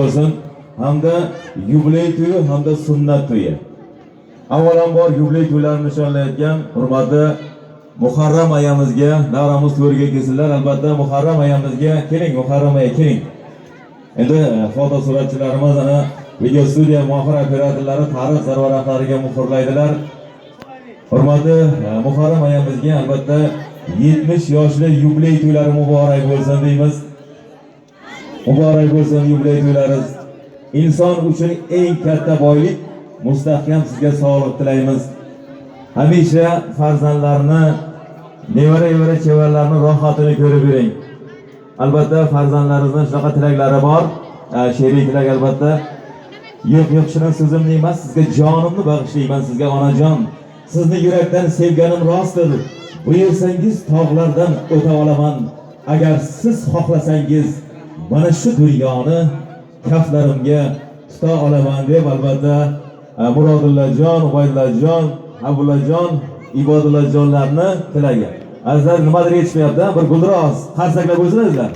olsun hamda yubiley to'yi hamda sunnat to'yi. Avvalambor yubiley to'ylarini nishonlayotgan hurmatli Muharram ayamizga davramiz to'riga kelsinlar. Albatta Muharram ayamizga keling, Muharram aya keling. Endi foto suratchilarimiz ana video studiya mohir operatorlari tarix zarvaraqlariga muhrlaydilar. Hurmatli Muharram ayamizga albatta 70 yoshli yubiley to'ylari muborak bo'lsin deymiz. Muborak bo'lsin yubiley to'ylaringiz. Inson uchun eng katta boylik, mustahkam sizga sog'lik tilaymiz. Hamisha farzandlarni, nevara chevarlarni rohatini ko'rib yuring. Albatta farzandlaringizning shunaqa tilaklari bor. She'riy tilak albatta. Yo'q shirin so'zimni emas, sizga jonimni bag'ishlayman sizga onajon. Sizni yurakdan sevganim rostdir. Buyursangiz tog'lardan o'ta olaman. Agar siz xohlasangiz mana shu dunyoni kaflarimga tuta olaman deb albatta Murodullajon, Ubaydullajon, Abullajon, Ibodullajonlarni tilagan. Azizlar nimadir yetishmayapti, bir guldiroz qarsaklab o'zingizlar.